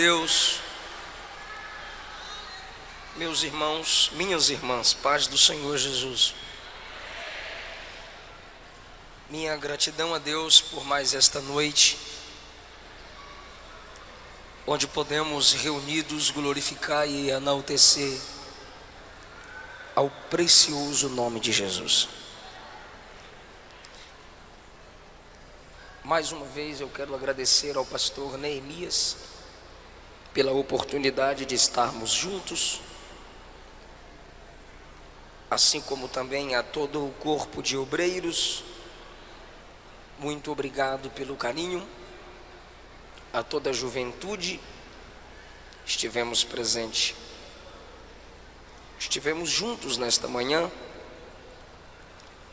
Deus, meus irmãos, minhas irmãs, paz do Senhor Jesus. Minha gratidão a Deus por mais esta noite, onde podemos reunidos glorificar e enaltecer ao precioso nome de Jesus. Mais uma vez eu quero agradecer ao pastor Neemias pela oportunidade de estarmos juntos, assim como também a todo o corpo de obreiros. Muito obrigado pelo carinho, a toda a juventude. Estivemos presentes, estivemos juntos nesta manhã,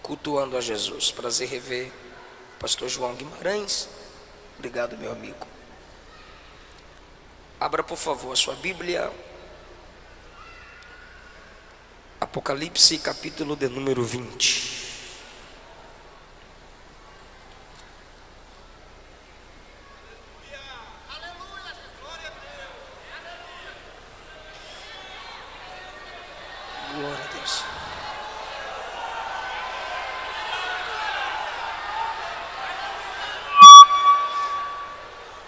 cultuando a Jesus. Prazer rever pastor João Guimarães. Obrigado, meu amigo. Abra, por favor, a sua Bíblia. Apocalipse, capítulo de número 20. Glória a Deus.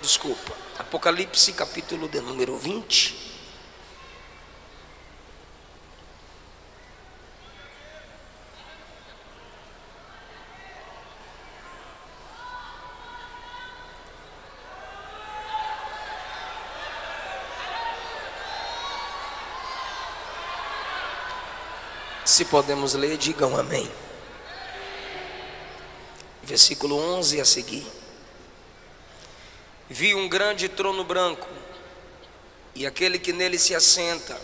Desculpa. Apocalipse, capítulo de número 20. Se podemos ler, digam amém. Versículo 11 a seguir. Vi um grande trono branco, e aquele que nele se assenta,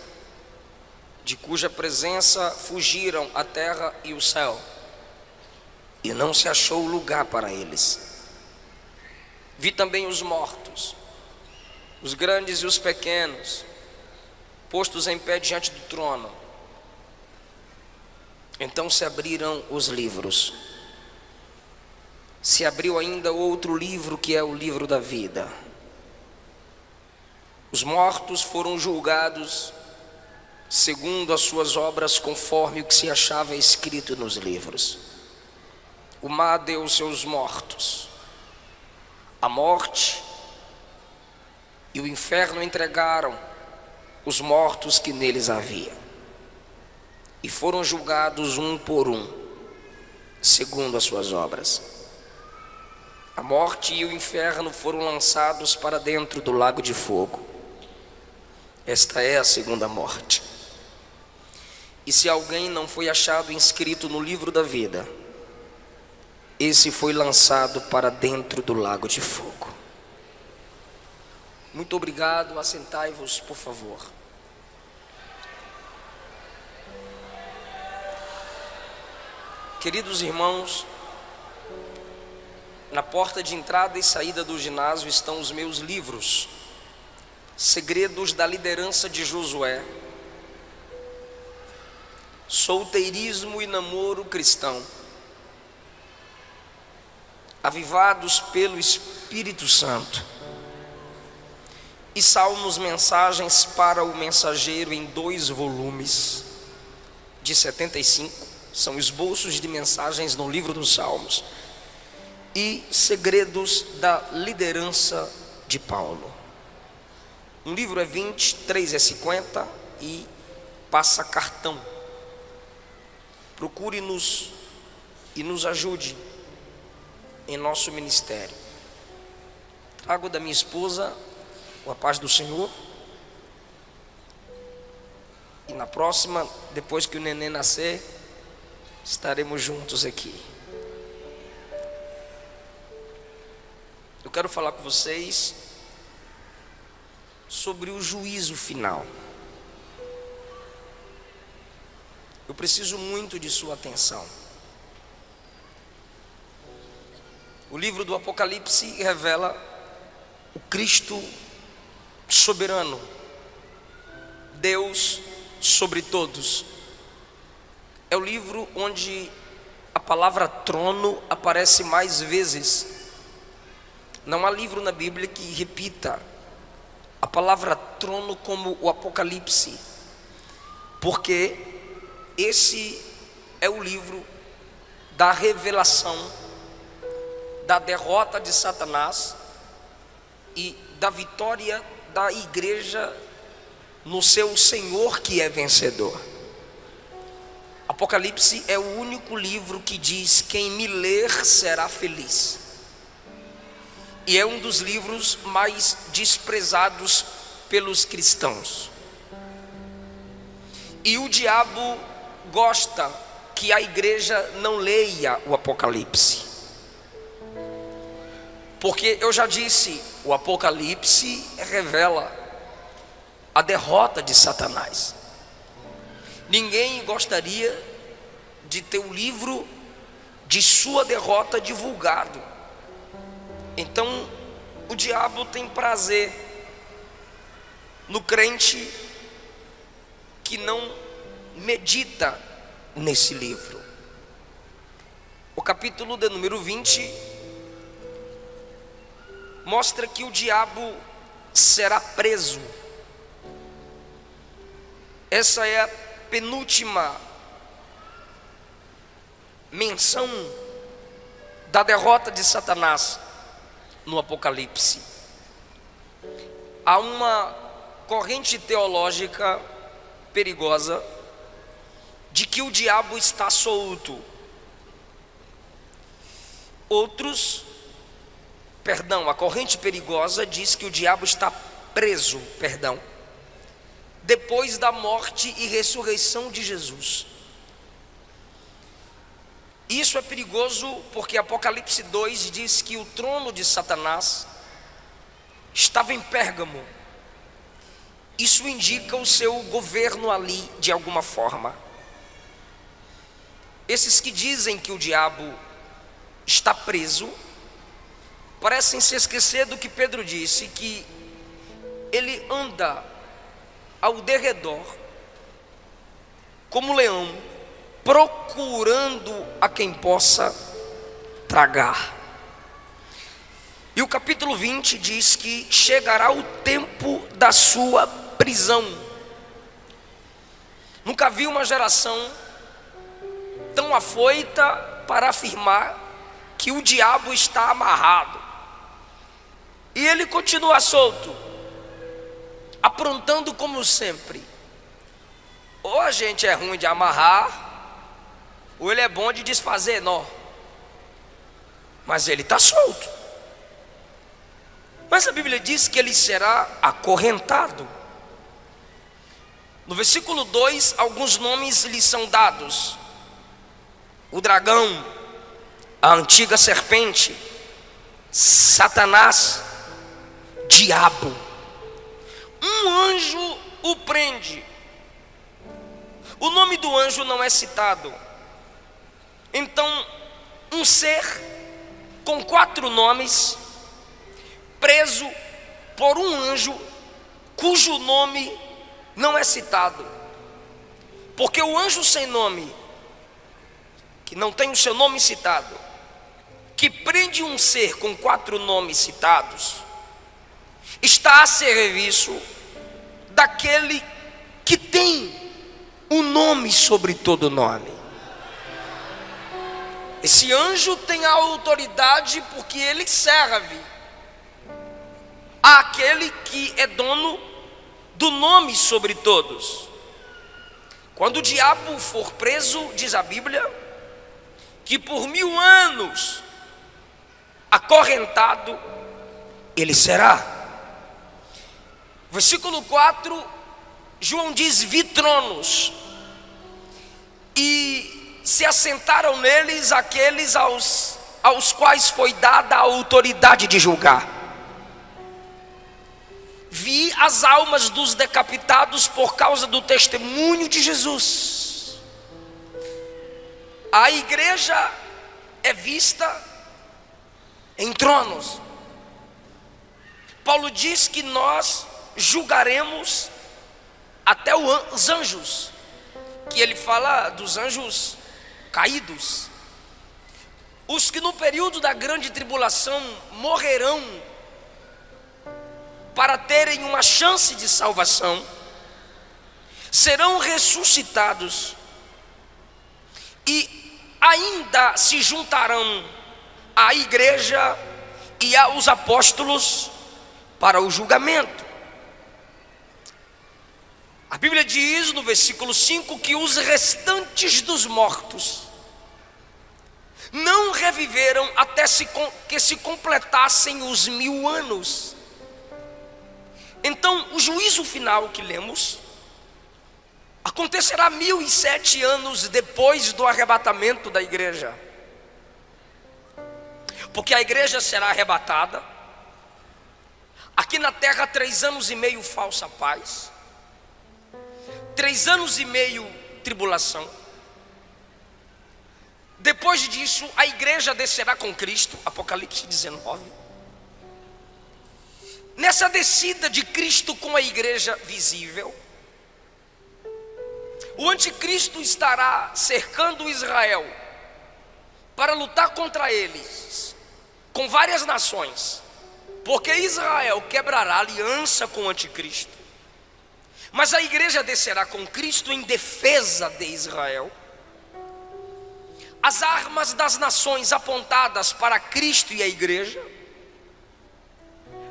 de cuja presença fugiram a terra e o céu, e não se achou lugar para eles. Vi também os mortos, os grandes e os pequenos, postos em pé diante do trono. Então se abriram os livros. Se abriu ainda outro livro, que é o livro da vida. Os mortos foram julgados segundo as suas obras, conforme o que se achava escrito nos livros. O mar deu seus mortos. A morte e o inferno entregaram os mortos que neles havia, e foram julgados um por um, segundo as suas obras. A morte e o inferno foram lançados para dentro do lago de fogo. Esta é a segunda morte. E se alguém não foi achado inscrito no livro da vida, esse foi lançado para dentro do lago de fogo. Muito obrigado. Assentai-vos, por favor. Queridos irmãos, na porta de entrada e saída do ginásio estão os meus livros: Segredos da Liderança de Josué, Solteirismo e Namoro Cristão, Avivados pelo Espírito Santo, e Salmos, Mensagens para o Mensageiro, em 2 volumes de 75. São esboços de mensagens no livro dos Salmos. E Segredos da Liderança de Paulo. Um livro é 20, 3 é 50 e passa cartão. Procure-nos e nos ajude em nosso ministério. Trago da minha esposa a paz do Senhor. E na próxima, depois que o neném nascer, estaremos juntos aqui. Eu quero falar com vocês sobre o juízo final. Eu preciso muito de sua atenção. O livro do Apocalipse revela o Cristo soberano, Deus sobre todos. É o livro onde a palavra trono aparece mais vezes. Não há livro na Bíblia que repita a palavra trono como o Apocalipse, porque esse é o livro da revelação da derrota de Satanás e da vitória da igreja no seu Senhor que é vencedor. Apocalipse é o único livro que diz: quem me ler será feliz. E é um dos livros mais desprezados pelos cristãos. E o diabo gosta que a igreja não leia o Apocalipse, porque eu já disse, o Apocalipse revela a derrota de Satanás. Ninguém gostaria de ter o livro de sua derrota divulgado. Então o diabo tem prazer no crente que não medita nesse livro. O capítulo de número 20 mostra que o diabo será preso. Essa é a penúltima menção da derrota de Satanás no Apocalipse. Há uma corrente teológica perigosa de que o diabo está solto. A corrente perigosa diz que o diabo está preso, depois da morte e ressurreição de Jesus. Isso é perigoso porque Apocalipse 2 diz que o trono de Satanás estava em Pérgamo. Isso indica o seu governo ali de alguma forma. Esses que dizem que o diabo está preso parecem se esquecer do que Pedro disse, que ele anda ao derredor como leão, procurando a quem possa tragar. E o capítulo 20 diz que chegará o tempo da sua prisão. Nunca vi uma geração tão afoita para afirmar que o diabo está amarrado. E ele continua solto, aprontando como sempre. Ou a gente é ruim de amarrar, ou ele é bom de desfazer nó. Mas ele está solto. Mas a Bíblia diz que ele será acorrentado. No versículo 2, alguns nomes lhe são dados: o dragão, a antiga serpente, Satanás, diabo. Um anjo o prende. O nome do anjo não é citado. Então, um ser com 4 nomes, preso por um anjo cujo nome não é citado. Porque o anjo sem nome, que não tem o seu nome citado, que prende um ser com 4 nomes citados, está a serviço daquele que tem um nome sobre todo nome. Esse anjo tem a autoridade porque ele serve àquele que é dono do nome sobre todos. Quando o diabo for preso, diz a Bíblia, que por 1000 anos acorrentado ele será. Versículo 4, João diz: vi tronos, e se assentaram neles aqueles aos quais foi dada a autoridade de julgar. Vi as almas dos decapitados por causa do testemunho de Jesus. A igreja é vista em tronos. Paulo diz que nós julgaremos até os anjos, que ele fala dos anjos caídos, os que no período da grande tribulação morrerão para terem uma chance de salvação, serão ressuscitados e ainda se juntarão à igreja e aos apóstolos para o julgamento. A Bíblia diz no versículo 5 que os restantes dos mortos não reviveram até que se completassem os 1000 anos. Então, o juízo final que lemos acontecerá 1007 anos depois do arrebatamento da igreja, porque a igreja será arrebatada. Aqui na terra 3 anos e meio falsa paz, 3 anos e meio tribulação. Depois disso a igreja descerá com Cristo, Apocalipse 19. Nessa descida de Cristo com a igreja visível, o anticristo estará cercando Israel para lutar contra eles com várias nações, porque Israel quebrará aliança com o anticristo, mas a igreja descerá com Cristo em defesa de Israel. As armas das nações apontadas para Cristo e a igreja,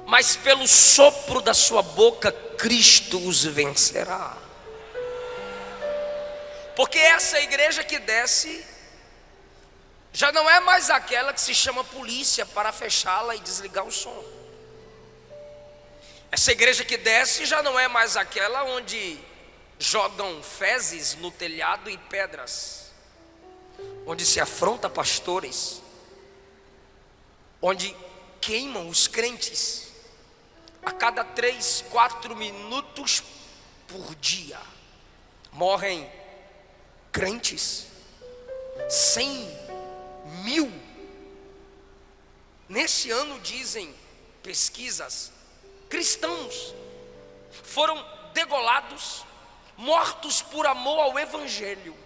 mas pelo sopro da sua boca Cristo os vencerá. Porque essa igreja que desce já não é mais aquela que se chama polícia para fechá-la e desligar o som. Essa igreja que desce já não é mais aquela onde jogam fezes no telhado e pedras, onde se afronta pastores, onde queimam os crentes a cada 3, 4 minutos por dia. Morrem crentes, 100.000. Nesse ano, dizem pesquisas, cristãos foram degolados, mortos por amor ao evangelho.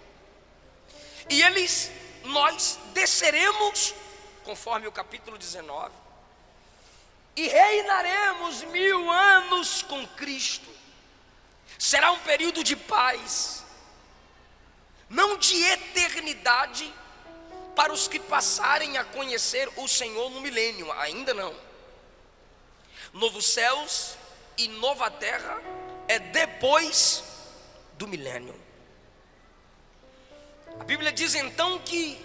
E nós desceremos, conforme o capítulo 19, e reinaremos 1000 anos com Cristo. Será um período de paz, não de eternidade, para os que passarem a conhecer o Senhor no milênio, ainda não. Novos céus e nova terra é depois do milênio. A Bíblia diz então que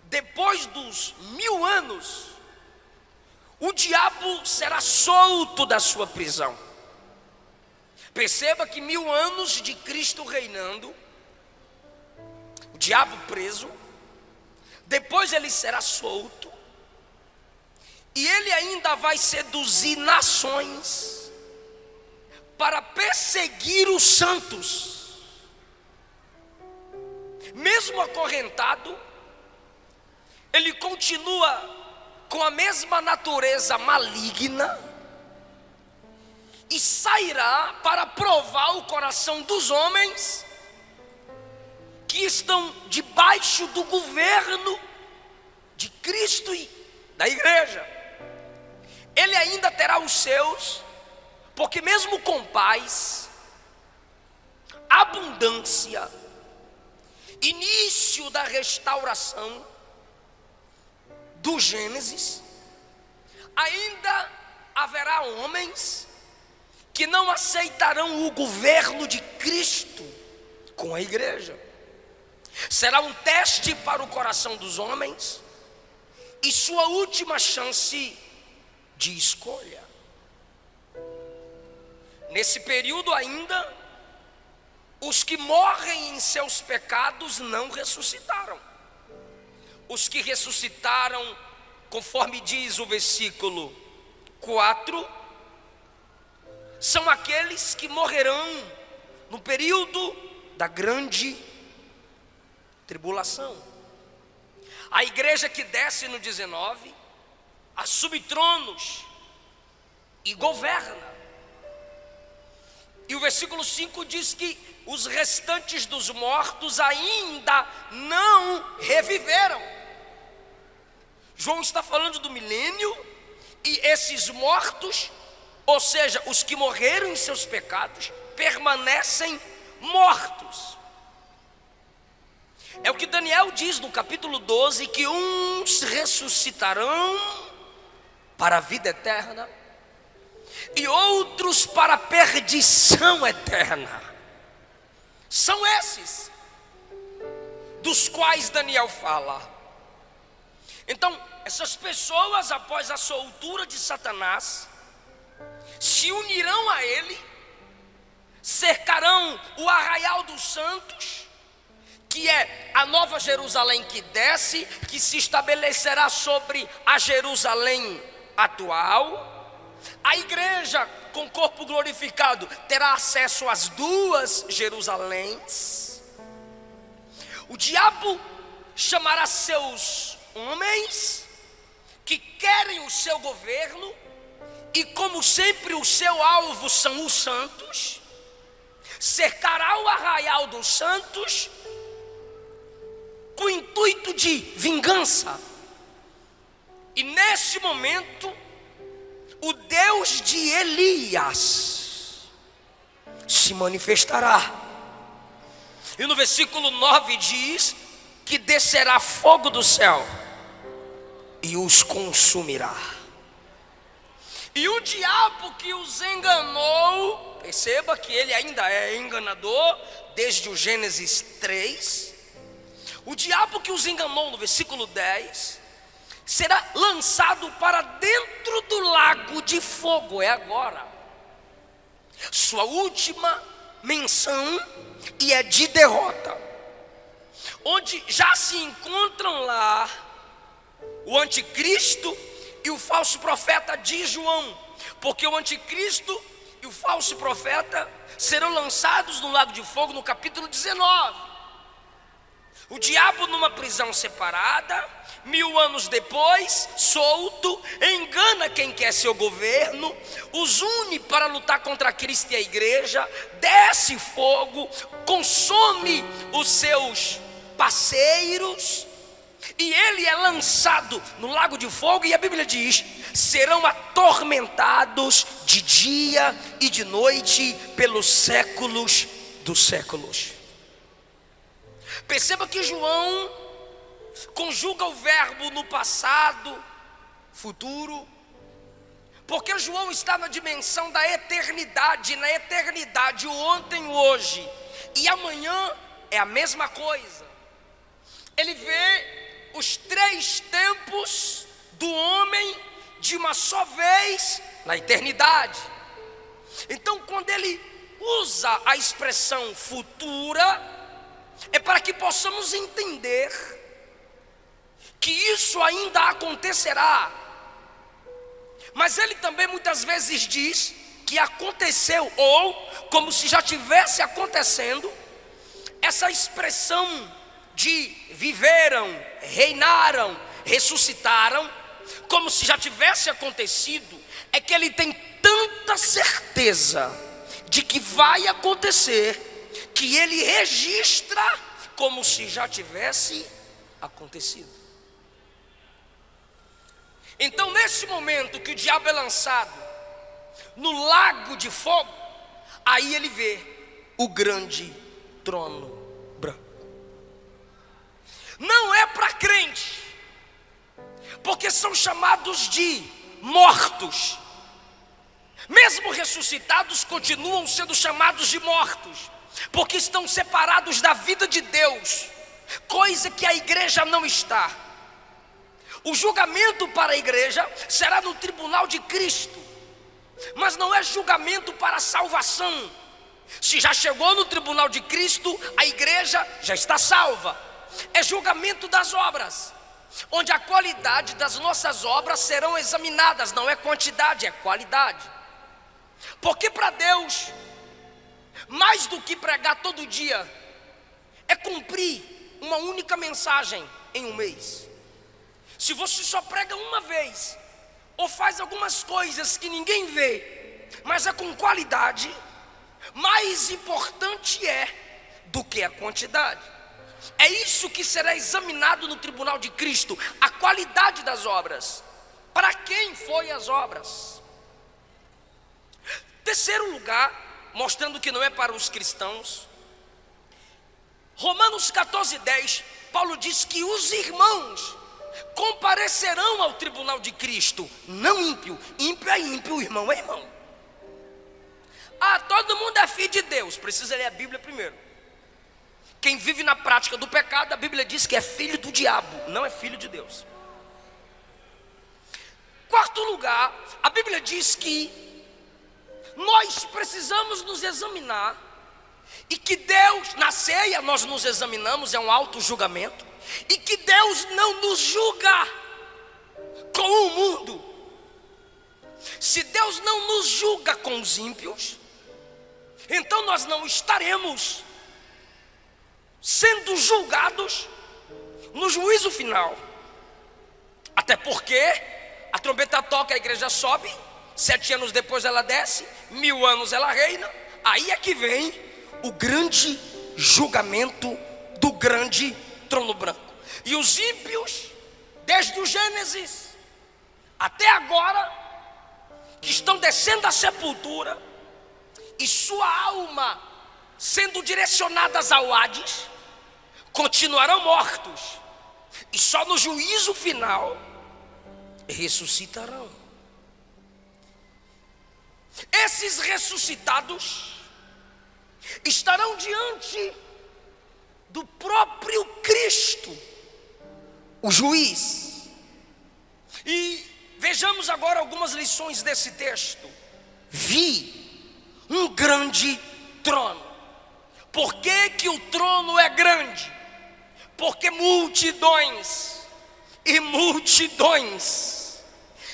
depois dos 1000 anos, o diabo será solto da sua prisão. Perceba que 1000 anos de Cristo reinando, o diabo preso, depois ele será solto, e ele ainda vai seduzir nações para perseguir os santos. Mesmo acorrentado, ele continua com a mesma natureza maligna e sairá para provar o coração dos homens que estão debaixo do governo de Cristo e da igreja. Ele ainda terá os seus, porque mesmo com paz, abundância, início da restauração do Gênesis, ainda haverá homens que não aceitarão o governo de Cristo com a igreja. Será um teste para o coração dos homens e sua última chance de escolha. Nesse período ainda, os que morrem em seus pecados não ressuscitaram. Os que ressuscitaram, conforme diz o versículo 4, são aqueles que morrerão no período da grande tribulação. A igreja que desce no 19 assume tronos e governa. E o versículo 5 diz que os restantes dos mortos ainda não reviveram. João está falando do milênio, e esses mortos Ou seja, os que morreram em seus pecados permanecem mortos. É o que Daniel diz no capítulo 12, que uns ressuscitarão para a vida eterna e outros para a perdição eterna. São esses dos quais Daniel fala. Então, essas pessoas, após a soltura de Satanás, se unirão a ele, cercarão o arraial dos santos, que é a nova Jerusalém que desce, que se estabelecerá sobre a Jerusalém atual. A igreja com corpo glorificado terá acesso às duas Jerusaléns. O diabo chamará seus homens que querem o seu governo, e como sempre o seu alvo são os santos, cercará o arraial dos santos com o intuito de vingança. E nesse momento, o Deus de Elias se manifestará. E no versículo 9 diz que descerá fogo do céu e os consumirá. E o diabo que os enganou, perceba que ele ainda é enganador desde o Gênesis 3. O diabo que os enganou, no versículo 10, será lançado para dentro do lago de fogo. É agora sua última menção, e é de derrota, onde já se encontram lá o anticristo e o falso profeta de João, porque o anticristo e o falso profeta serão lançados no lago de fogo no capítulo 19. O diabo numa prisão separada, 1000 anos depois, solto, engana quem quer seu governo, os une para lutar contra Cristo e a igreja, desce fogo, consome os seus parceiros, e ele é lançado no lago de fogo, e a Bíblia diz: serão atormentados de dia e de noite pelos séculos dos séculos. Perceba que João conjuga o verbo no passado, futuro, porque João está na dimensão da eternidade. Na eternidade, o ontem, o hoje e amanhã é a mesma coisa. Ele vê os 3 tempos do homem de uma só vez na eternidade. Então, quando ele usa a expressão futura, é para que possamos entender que isso ainda acontecerá. Mas ele também muitas vezes diz que aconteceu, ou como se já tivesse acontecendo. Essa expressão de viveram, reinaram, ressuscitaram, como se já tivesse acontecido, é que ele tem tanta certeza de que vai acontecer, que ele registra como se já tivesse acontecido. Então, nesse momento que o diabo é lançado no lago de fogo, aí ele vê o grande trono branco. Não é para crente, porque são chamados de mortos. Mesmo ressuscitados, continuam sendo chamados de mortos, porque estão separados da vida de Deus, coisa que a igreja não está. O julgamento para a igreja será no tribunal de Cristo, mas não é julgamento para a salvação. Se já chegou no tribunal de Cristo, a igreja já está salva. É julgamento das obras, onde a qualidade das nossas obras serão examinadas. Não é quantidade, é qualidade. Porque para Deus, mais do que pregar todo dia, é cumprir uma única mensagem em um mês. Se você só prega uma vez, ou faz algumas coisas que ninguém vê, mas é com qualidade, mais importante é do que a quantidade. É isso que será examinado no tribunal de Cristo, a qualidade das obras. Para quem foi as obras? Terceiro lugar, mostrando que não é para os cristãos, Romanos 14:10, Paulo diz que os irmãos comparecerão ao tribunal de Cristo, não ímpio. Ímpio é ímpio, irmão é irmão. Ah, todo mundo é filho de Deus, precisa ler a Bíblia primeiro. Quem vive na prática do pecado, a Bíblia diz que é filho do diabo, não é filho de Deus. Quarto lugar, a Bíblia diz que nós precisamos nos examinar, e que Deus, na ceia nós nos examinamos, é um auto-julgamento, e que Deus não nos julga com o mundo. Se Deus não nos julga com os ímpios, então nós não estaremos sendo julgados no juízo final. Até porque a trombeta toca, a igreja sobe, 7 anos depois ela desce, 1000 anos ela reina. Aí é que vem o grande julgamento do grande trono branco. E os ímpios, desde o Gênesis até agora, que estão descendo à sepultura, e sua alma sendo direcionadas ao Hades, continuarão mortos, e só no juízo final ressuscitarão. Esses ressuscitados estarão diante do próprio Cristo, o juiz. E vejamos agora algumas lições desse texto. Vi um grande trono. Por que que o trono é grande? Porque multidões e multidões,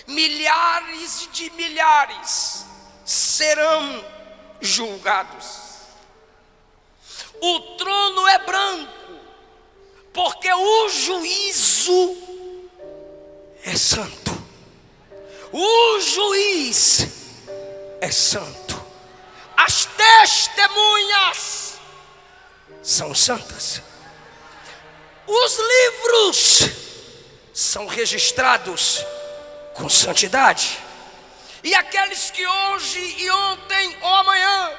milhares de milhares serão julgados. O trono é branco, porque o juízo é santo. O juiz é santo. As testemunhas são santas. Os livros são registrados com santidade. E aqueles que hoje e ontem ou amanhã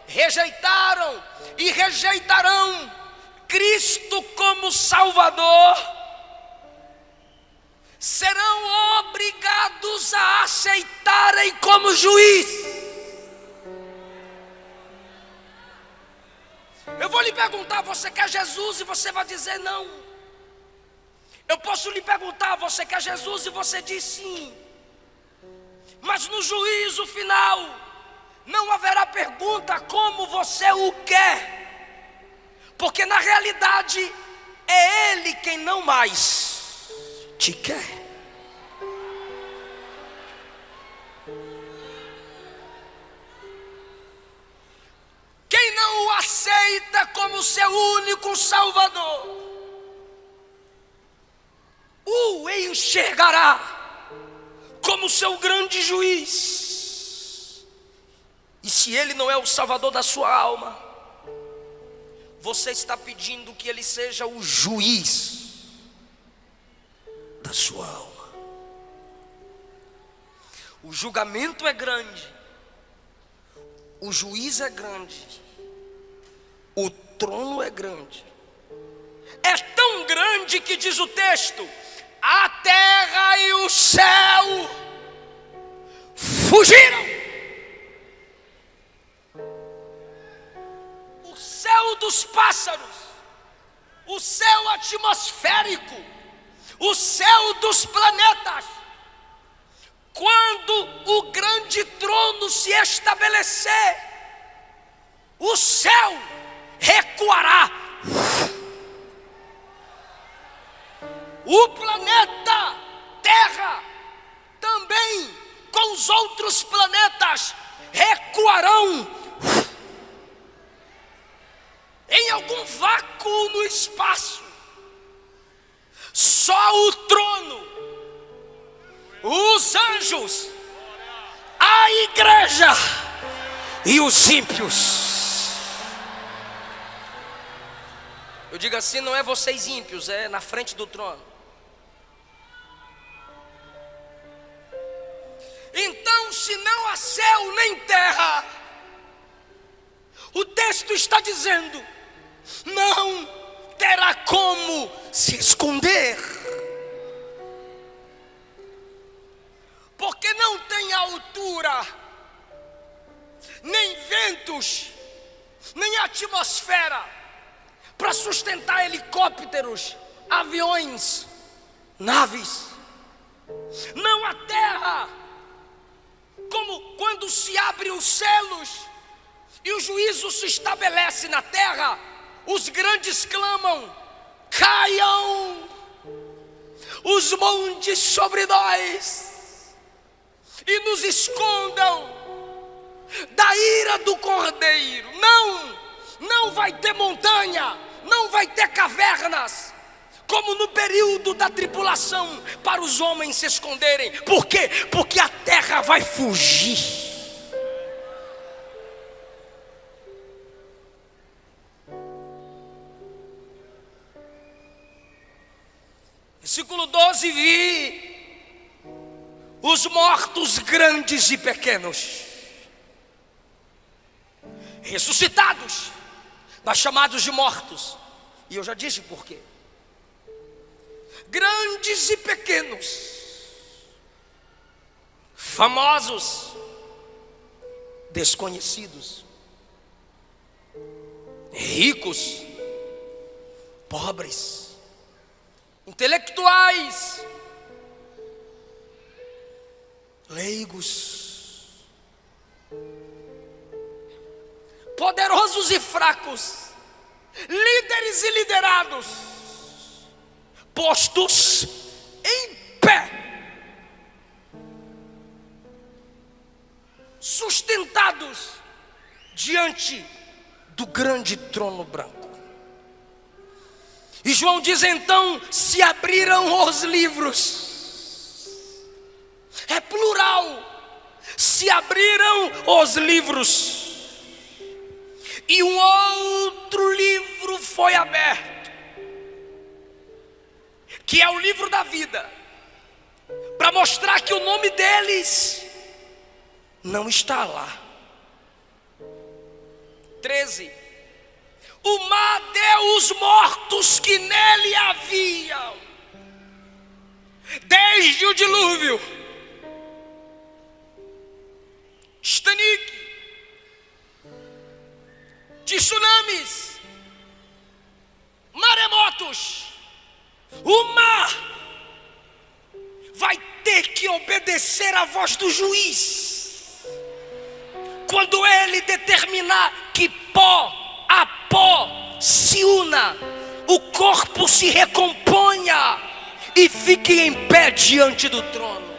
rejeitaram e rejeitarão Cristo como Salvador, serão obrigados a aceitarem como juiz. Eu vou lhe perguntar: você quer Jesus? E você vai dizer não. Eu posso lhe perguntar: você quer Jesus? E você diz sim. Mas no juízo final não haverá pergunta como você o quer, porque na realidade é Ele quem não mais te quer. Quem não o aceita como seu único Salvador, o enxergará como seu grande juiz. E se Ele não é o Salvador da sua alma, você está pedindo que Ele seja o juiz da sua alma. O julgamento é grande, o juiz é grande, o trono é grande. É tão grande que diz o texto: a terra e o céu fugiram. O céu dos pássaros, o céu atmosférico, o céu dos planetas, quando o grande trono se estabelecer, o céu recuará. O planeta Terra também, com os outros planetas, recuarão em algum vácuo no espaço. Só o trono, os anjos, a igreja e os ímpios. Eu digo assim, não é vocês ímpios, é na frente do trono. Então, se onde não há céu nem terra. O texto está dizendo: não terá como se esconder, porque não tem altura, nem ventos, nem atmosfera para sustentar helicópteros, aviões, naves. Não há terra, como quando se abrem os céus e o juízo se estabelece na terra, os grandes clamam: caiam os montes sobre nós e nos escondam da ira do Cordeiro. Não vai ter montanha, não vai ter cavernas, como no período da tribulação, para os homens se esconderem. Por quê? Porque a terra vai fugir. Versículo 12: vi os mortos grandes e pequenos ressuscitados, mas chamados de mortos. E eu já disse por quê. Grandes e pequenos, famosos, desconhecidos, ricos, pobres, intelectuais, leigos, poderosos e fracos, líderes e liderados, postos em pé, sustentados diante do grande trono branco. E João diz: então se abriram os livros. É plural. Se abriram os livros, e um outro livro foi aberto, que é o livro da vida, para mostrar que o nome deles não está lá. 13: o mar deu os mortos que nele haviam, desde o dilúvio, Titanic, tsunamis, maremotos. O mar vai ter que obedecer à voz do juiz, quando ele determinar que pó a pó se una, o corpo se recomponha e fique em pé diante do trono.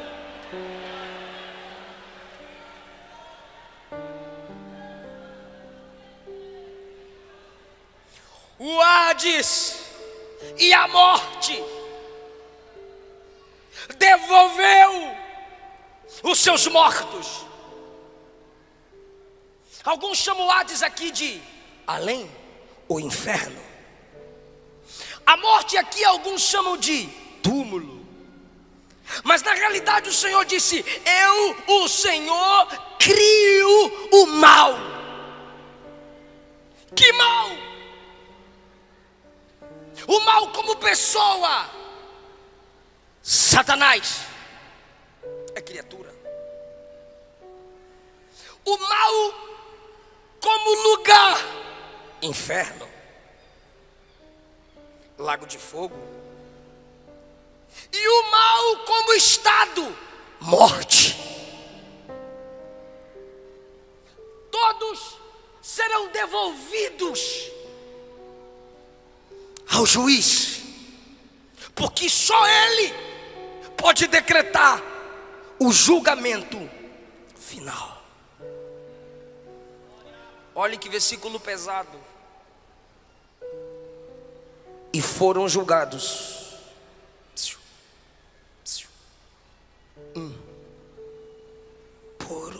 O Hades e a morte devolveu os seus mortos. Alguns chamam o Hades aqui de além, o inferno. A morte aqui alguns chamam de túmulo. Mas na realidade o Senhor disse: eu, o Senhor, crio o mal. Que mal? O mal como pessoa. Satanás é criatura. O mal como lugar, inferno, lago de fogo. E o mal como estado, morte. Todos serão devolvidos ao juiz, porque só ele pode decretar o julgamento final. Olha que versículo pesado. E foram julgados um por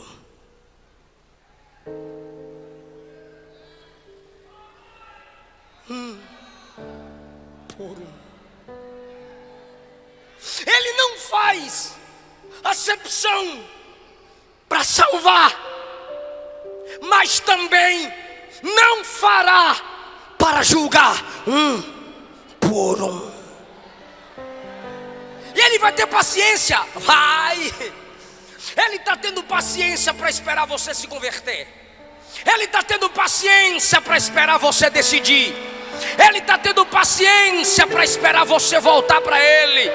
um. Por um. Ele não faz acepção para salvar, mas também não fará para julgar um por um. E Ele vai ter paciência, Ele está tendo paciência para esperar você se converter. Ele está tendo paciência para esperar você decidir. Ele está tendo paciência para esperar você voltar para Ele.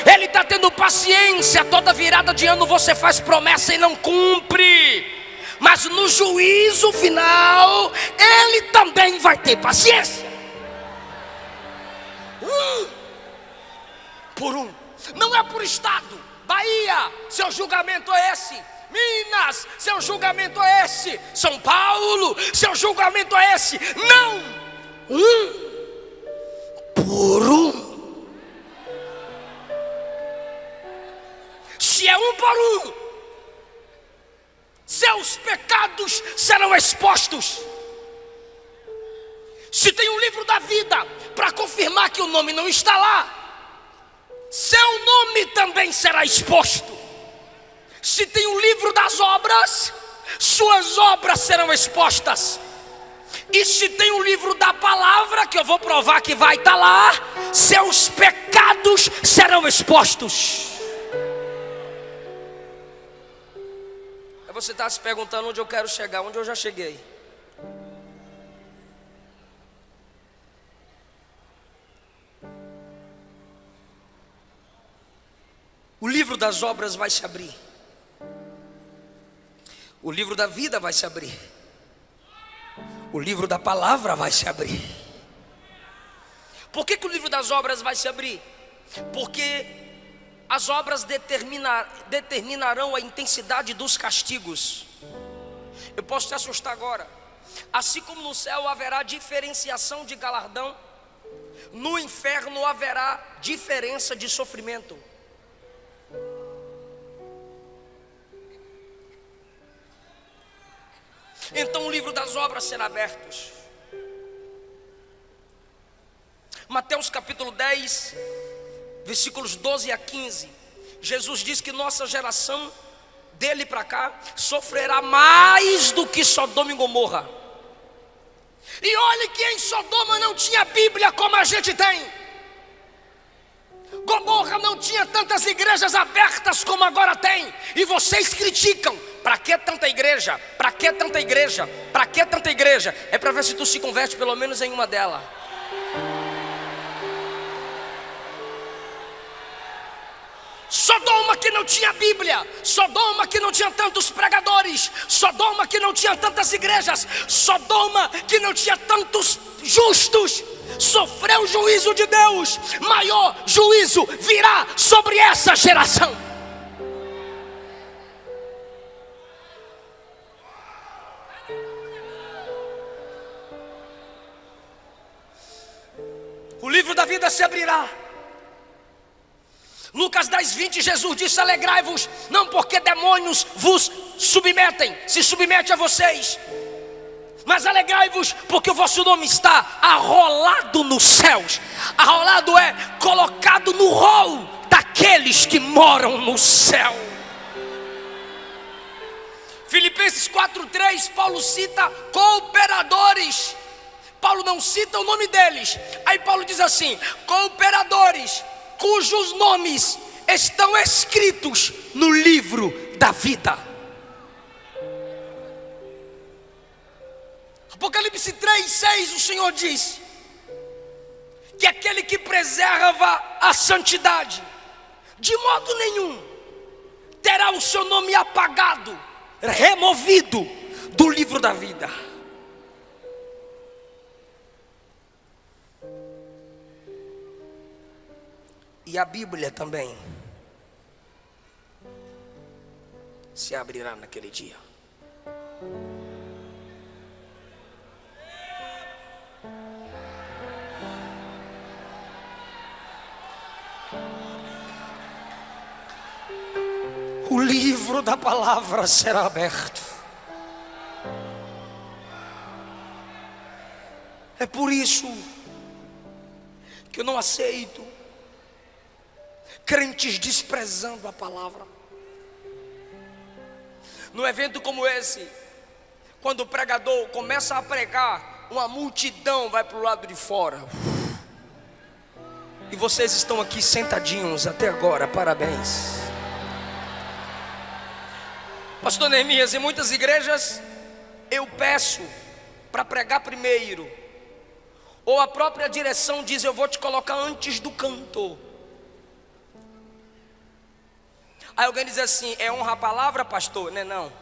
Ele está tendo paciência. Toda virada de ano você faz promessa e não cumpre, mas no juízo final Ele também vai ter paciência. Por um. Não é por estado. Bahia, seu julgamento é esse. Minas, seu julgamento é esse. São Paulo, seu julgamento é esse. Não, por um. Se é um por um, seus pecados serão expostos. Se tem um livro da vida para confirmar que o nome não está lá, seu nome também será exposto. Se tem um livro das obras, suas obras serão expostas. E se tem um livro da palavra, que eu vou provar que vai estar lá, seus pecados serão expostos. Aí você está se perguntando onde eu quero chegar, onde eu já cheguei. O livro das obras vai se abrir. O livro da vida vai se abrir. O livro da palavra vai se abrir. Por que o livro das obras vai se abrir? Porque as obras determinarão a intensidade dos castigos. Eu posso te assustar agora. Assim como no céu haverá diferenciação de galardão, no inferno haverá diferença de sofrimento. Então o livro das obras será aberto. Mateus capítulo 10, versículos 12 a 15. Jesus diz que nossa geração, dele para cá, sofrerá mais do que Sodoma e Gomorra. E olhe que em Sodoma não tinha Bíblia como a gente tem. Gomorra não tinha tantas igrejas abertas como agora tem. E vocês criticam. Para que tanta igreja? Para que tanta igreja? Para que tanta igreja? É para ver se tu se converte pelo menos em uma delas. Sodoma que não tinha Bíblia, Sodoma que não tinha tantos pregadores, Sodoma que não tinha tantas igrejas, Sodoma que não tinha tantos justos, sofreu o juízo de Deus. Maior juízo virá sobre essa geração. O livro da vida se abrirá. Lucas 10, 20, Jesus disse: alegrai-vos, não porque demônios vos submetem, se submete a vocês, mas alegrai-vos porque o vosso nome está arrolado nos céus. Arrolado é colocado no rol daqueles que moram no céu. Filipenses 4:3, Paulo cita cooperadores. Paulo não cita o nome deles. Aí Paulo diz assim: cooperadores cujos nomes estão escritos no livro da vida. Apocalipse 3:6, o Senhor diz que aquele que preserva a santidade, de modo nenhum terá o seu nome apagado, removido do livro da vida. E a Bíblia também se abrirá naquele dia. O livro da palavra será aberto. É por isso que eu não aceito crentes desprezando a palavra. Num evento como esse, quando o pregador começa a pregar, uma multidão vai para o lado de fora. E vocês estão aqui sentadinhos até agora, parabéns. Pastor Neemias, em muitas igrejas eu peço para pregar primeiro, ou a própria direção diz: eu vou te colocar antes do cantor. Aí alguém diz assim: é honra a palavra, pastor? Não.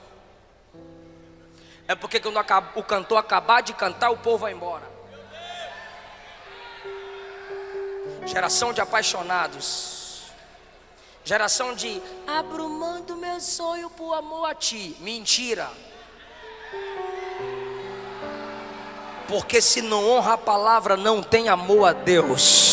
É porque quando o cantor acabar de cantar, o povo vai embora. Geração de apaixonados, geração de abro mão do meu sonho por amor a ti. Mentira. Porque se não honra a palavra, não tem amor a Deus.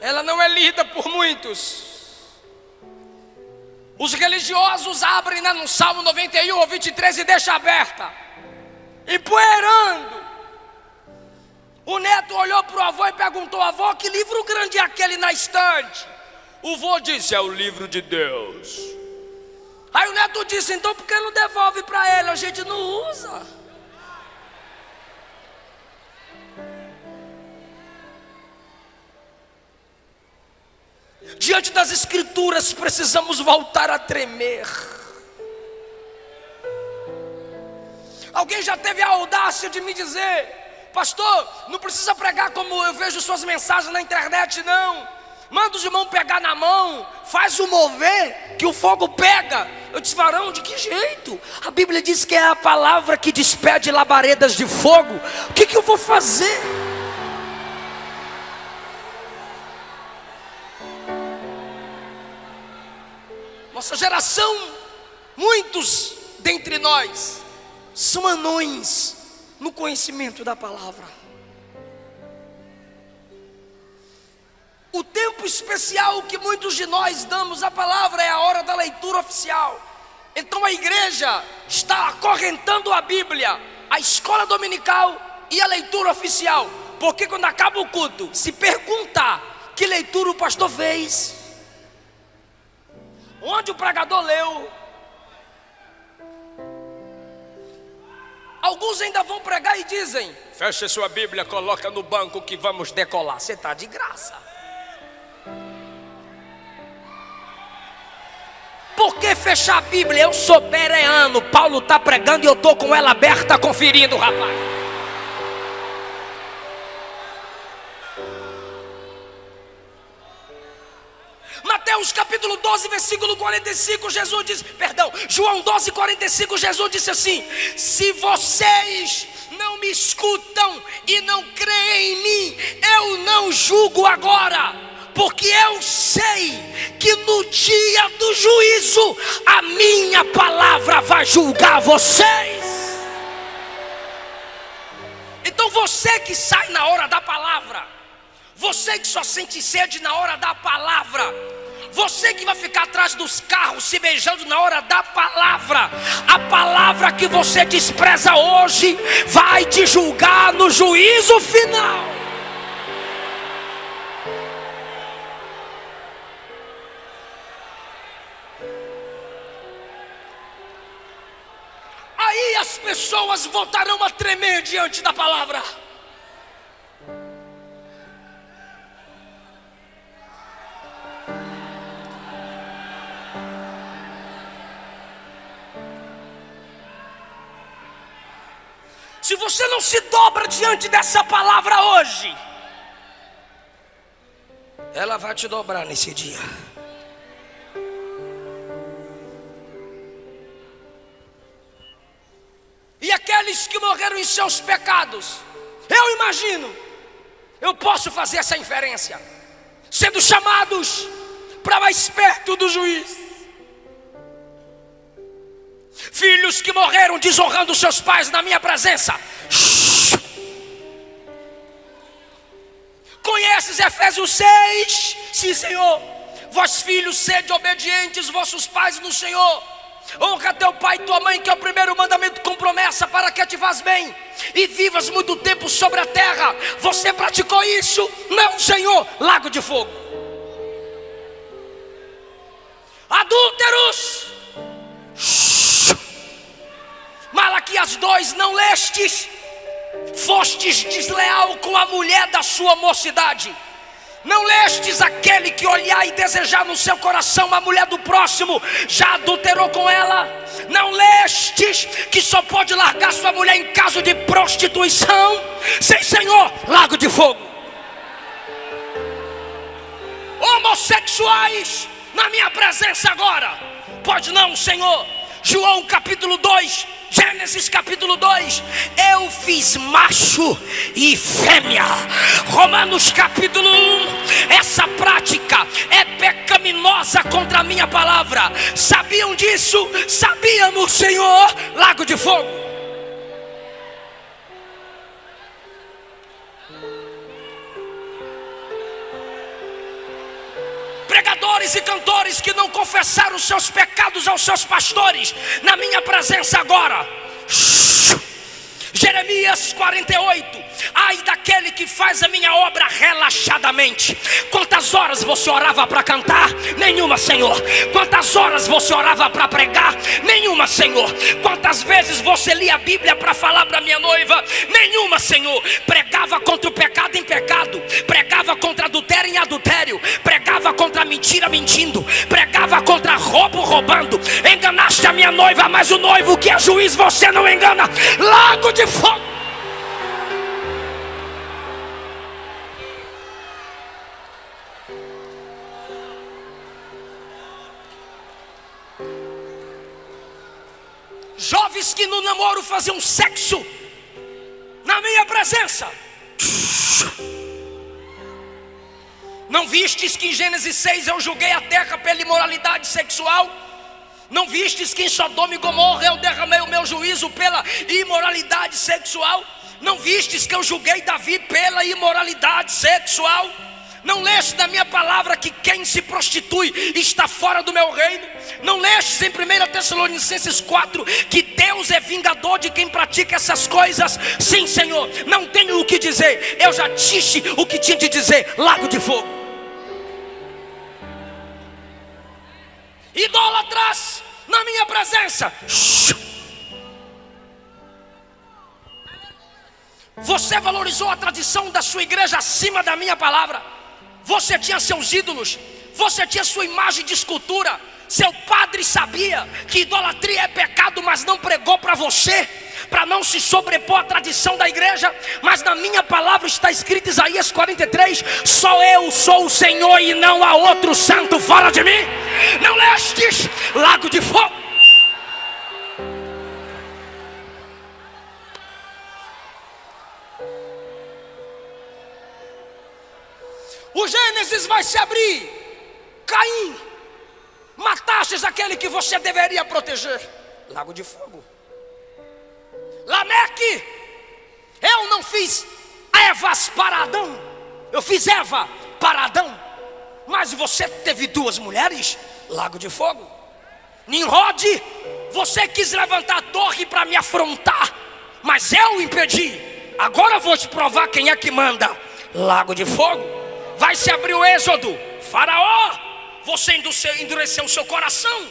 Ela não é lida por muitos. Os religiosos abrem no Salmo 91 ou 23 e deixam aberta, empoeirando. O neto olhou para o avô e perguntou: avô, que livro grande é aquele na estante? O avô disse: é o livro de Deus. Aí o neto disse: então por que não devolve para ele? A gente não usa. Diante das escrituras precisamos voltar a tremer. Alguém já teve a audácia de me dizer: pastor, não precisa pregar como eu vejo suas mensagens na internet, não. Manda os irmãos pegar na mão, faz o mover que o fogo pega. Eu disse: varão, de que jeito? A Bíblia diz que é a palavra que despede labaredas de fogo. O que eu vou fazer? Nossa geração, muitos dentre nós são anões no conhecimento da palavra. O tempo especial que muitos de nós damos à palavra é a hora da leitura oficial. Então a igreja está acorrentando a Bíblia, a escola dominical e a leitura oficial. Porque quando acaba o culto, se perguntar que leitura o pastor fez, onde o pregador leu, alguns ainda vão pregar e dizem: feche sua Bíblia, coloca no banco que vamos decolar. Você está de graça. Por que fechar a Bíblia? Eu sou bereano, Paulo está pregando e eu estou com ela aberta conferindo, rapaz. Mateus capítulo 12, versículo 45, Jesus diz, João 12, 45, Jesus disse assim: se vocês não me escutam e não creem em mim, eu não julgo agora, porque eu sei que no dia do juízo a minha palavra vai julgar vocês. Então você que sai na hora da palavra, você que só sente sede na hora da palavra, você que vai ficar atrás dos carros se beijando na hora da palavra, a palavra que você despreza hoje vai te julgar no juízo final. Aí as pessoas voltarão a tremer diante da palavra. Se você não se dobra diante dessa palavra hoje, ela vai te dobrar nesse dia. E aqueles que morreram em seus pecados, eu imagino, eu posso fazer essa inferência, sendo chamados para mais perto do juiz. Filhos que morreram desonrando seus pais na minha presença. Conheces Efésios 6? Sim, Senhor. Vós filhos, sede obedientes vossos pais no Senhor, honra teu pai e tua mãe, que é o primeiro mandamento com promessa, para que te vás bem e vivas muito tempo sobre a terra. Você praticou isso? Não, Senhor. Lago de fogo. Adúlteros, Malaquias 2, não lestes? Fostes desleal com a mulher da sua mocidade. Não lestes aquele que olhar e desejar no seu coração a mulher do próximo, já adulterou com ela? Não lestes que só pode largar sua mulher em caso de prostituição? Sim, Senhor. Lago de fogo. Homossexuais, na minha presença agora. Pode não, Senhor. João capítulo 2, Gênesis capítulo 2, eu fiz macho e fêmea. Romanos capítulo 1, essa prática é pecaminosa contra a minha palavra. Sabiam disso? Sabíamos, Senhor. Lago de fogo. Pregadores e cantores que não confessaram os seus pecados aos seus pastores, na minha presença agora. Jeremias 48, ai daquele que faz a minha obra relaxadamente. Quantas horas você orava para cantar? Nenhuma, Senhor. Quantas horas você orava para pregar? Nenhuma, Senhor. Quantas vezes você lia a Bíblia para falar para minha noiva? Nenhuma, Senhor. Pregava contra o pecado em pecado, pregava contra adultério em adultério, pregava contra a mentira mentindo, pregava contra roubo roubando. Enganaste a minha noiva, mas o noivo que é juiz você não engana. Lago de fogo. Jovens que no namoro faziam sexo na minha presença. Não vistes que em Gênesis 6 eu julguei a terra pela imoralidade sexual? Não vistes que em Sodoma e Gomorra eu derramei o meu juízo pela imoralidade sexual? Não vistes que eu julguei Davi pela imoralidade sexual? Não leste na minha palavra que quem se prostitui está fora do meu reino? Não lestes em 1 Tessalonicenses 4 que Deus é vingador de quem pratica essas coisas? Sim, Senhor. Não tenho o que dizer, eu já disse o que tinha de dizer. Lago de fogo. Idólatras, na minha presença. Você valorizou a tradição da sua igreja acima da minha palavra. Você tinha seus ídolos, você tinha sua imagem de escultura. Seu padre sabia que idolatria é pecado, mas não pregou para você, para não se sobrepor à tradição da igreja. Mas na minha palavra está escrito em Isaías 43: só eu sou o Senhor e não há outro santo fora de mim. Não lestes? Lago de fogo. O Gênesis vai se abrir. Caim, matastes aquele que você deveria proteger. Lago de fogo. Lameque, eu não fiz Evas para Adão, eu fiz Eva para Adão, mas você teve duas mulheres. Lago de fogo. Nimrod, você quis levantar a torre para me afrontar, mas eu impedi. Agora eu vou te provar quem é que manda. Lago de fogo. Vai se abrir o Êxodo. Faraó, você endureceu o seu coração.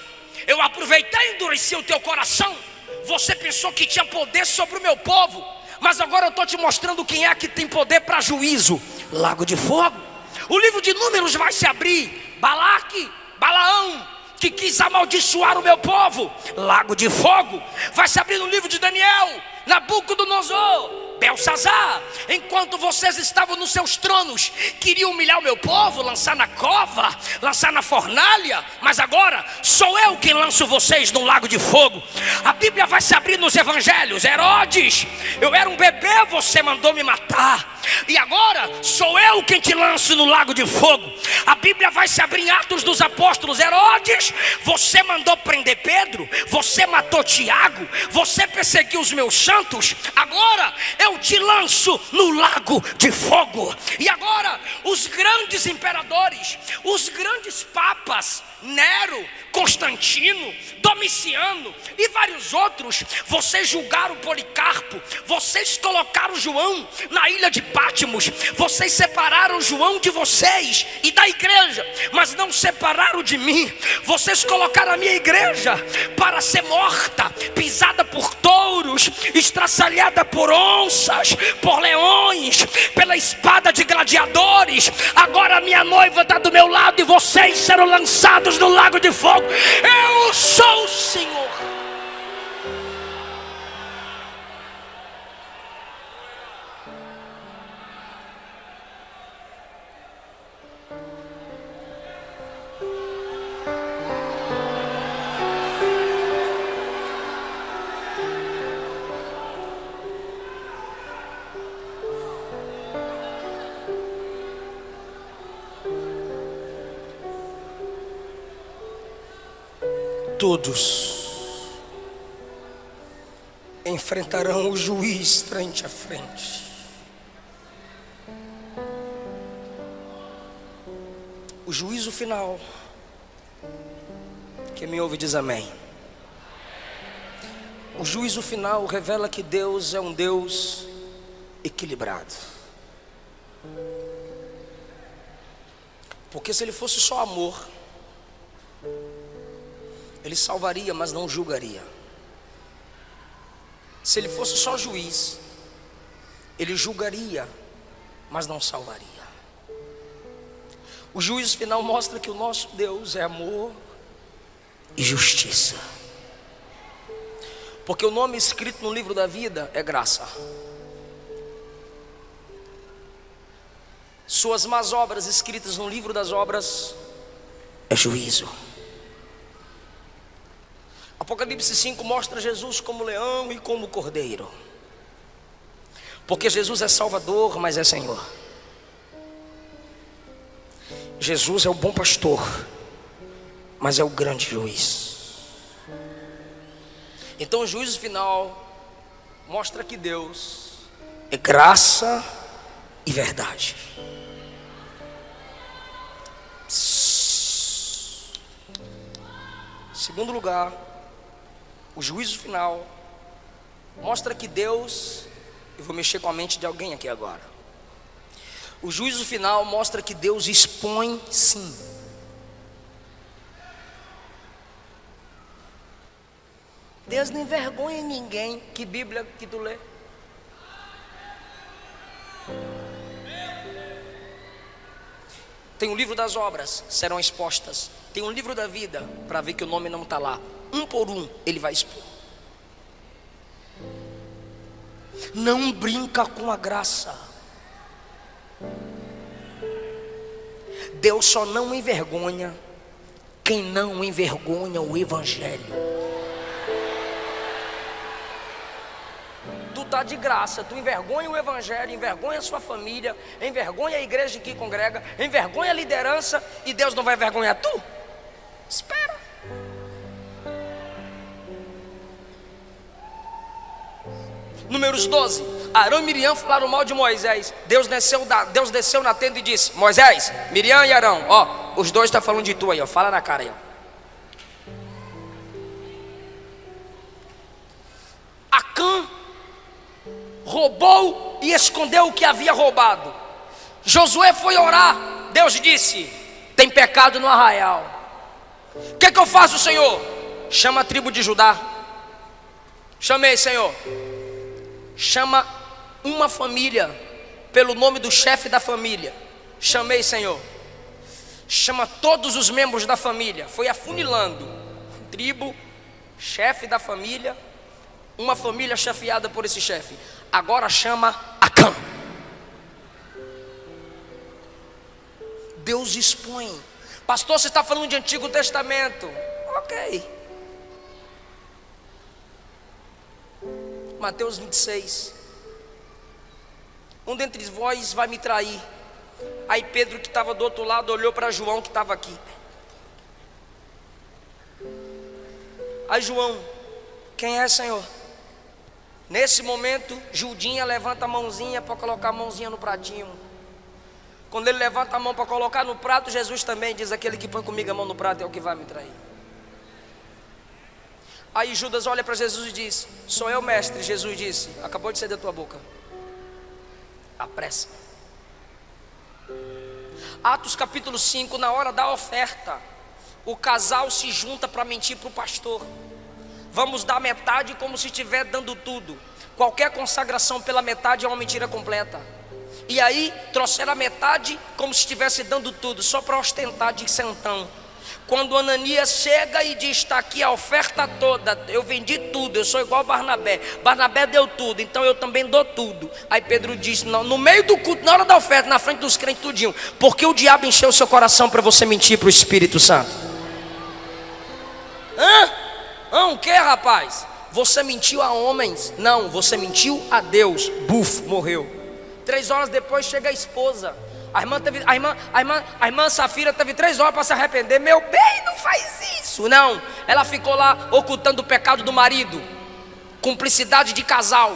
Eu aproveitei e endureci o teu coração. Você pensou que tinha poder sobre o meu povo, mas agora eu estou te mostrando quem é que tem poder para juízo. Lago de fogo. O livro de Números vai se abrir. Balaque, Balaão, que quis amaldiçoar o meu povo. Lago de fogo. Vai se abrir no livro de Daniel. Nabucodonosor, Belsazar, enquanto vocês estavam nos seus tronos, queriam humilhar o meu povo, lançar na cova, lançar na fornalha, mas agora sou eu quem lanço vocês no lago de fogo. A Bíblia vai se abrir nos evangelhos. Herodes, eu era um bebê, você mandou me matar, e agora sou eu quem te lanço no lago de fogo. A Bíblia vai se abrir em Atos dos Apóstolos. Herodes, você mandou prender Pedro, você matou Tiago, você perseguiu os meus santos, agora eu te lanço no lago de fogo. E agora os grandes imperadores, os grandes papas, Nero, Constantino, Domiciano e vários outros, vocês julgaram Policarpo, vocês colocaram João na ilha de Patmos, vocês separaram João de vocês e da igreja, mas não separaram de mim. Vocês colocaram a minha igreja para ser morta, pisada por touros, estraçalhada por onças, por leões, pela espada de gladiadores. Agora a minha noiva está do meu lado e vocês serão lançados no lago de fogo. Eu sou o Senhor. Todos enfrentarão o juiz frente a frente. O juízo final. Quem me ouve diz amém. O juízo final revela que Deus é um Deus equilibrado. Porque se Ele fosse só amor, Ele salvaria, mas não julgaria. Se Ele fosse só juiz, Ele julgaria, mas não salvaria. O juízo final mostra que o nosso Deus é amor e justiça. Porque o nome escrito no livro da vida é graça. Suas más obras escritas no livro das obras é juízo. Apocalipse 5 mostra Jesus como leão e como cordeiro. Porque Jesus é Salvador, mas é Senhor. Jesus é o bom pastor, mas é o grande juiz. Então o juízo final mostra que Deus é graça e verdade. Segundo lugar, o juízo final mostra que Deus, eu vou mexer com a mente de alguém aqui agora. O juízo final mostra que Deus expõe sim. Deus não envergonha ninguém. Que Bíblia que tu lê? Tem o livro das obras, serão expostas. Tem um livro da vida, para ver que o nome não está lá. Um por um, Ele vai expor. Não brinca com a graça. Deus só não envergonha quem não envergonha o Evangelho. Tu está de graça, tu envergonha o Evangelho, envergonha a sua família, envergonha a igreja que congrega, envergonha a liderança, e Deus não vai envergonhar tu? Espera. Números 12. Arão e Miriam falaram mal de Moisés. Deus desceu na tenda e disse: Moisés, Miriam e Arão, ó, os dois estão falando de tu aí, ó, fala na cara aí, ó. Acã roubou e escondeu o que havia roubado. Josué foi orar. Deus disse: tem pecado no arraial. O que eu faço, Senhor? Chama a tribo de Judá. Chamei, Senhor. Chama uma família pelo nome do chefe da família. Chamei, Senhor. Chama todos os membros da família. Foi afunilando. Tribo, chefe da família, uma família chefiada por esse chefe. Agora chama Acã. Deus expõe. Pastor, você está falando de Antigo Testamento. Ok. Mateus 26. Um dentre vós vai me trair. Aí Pedro, que estava do outro lado, olhou para João, que estava aqui. Aí João: quem é, Senhor? Nesse momento, Judinha levanta a mãozinha para colocar a mãozinha no pratinho. Quando ele levanta a mão para colocar no prato, Jesus também diz: aquele que põe comigo a mão no prato é o que vai me trair. Aí Judas olha para Jesus e diz: sou eu, mestre. Jesus disse: acabou de sair da tua boca. Apressa. Atos capítulo 5, na hora da oferta, o casal se junta para mentir para o pastor. Vamos dar metade como se estiver dando tudo. Qualquer consagração pela metade é uma mentira completa. E aí trouxeram a metade como se estivesse dando tudo, só para ostentar de santão. Quando Ananias chega e diz: está aqui a oferta toda, eu vendi tudo, eu sou igual Barnabé. Barnabé deu tudo, então eu também dou tudo. Aí Pedro diz: não, no meio do culto, na hora da oferta, na frente dos crentes tudinho, porque o diabo encheu o seu coração para você mentir para o Espírito Santo? O que, rapaz? Você mentiu a homens? Não, você mentiu a Deus. Buf, morreu. 3 horas depois chega a esposa. A irmã Safira teve 3 horas para se arrepender. Meu bem, não faz isso. Não, ela ficou lá ocultando o pecado do marido. Cumplicidade de casal.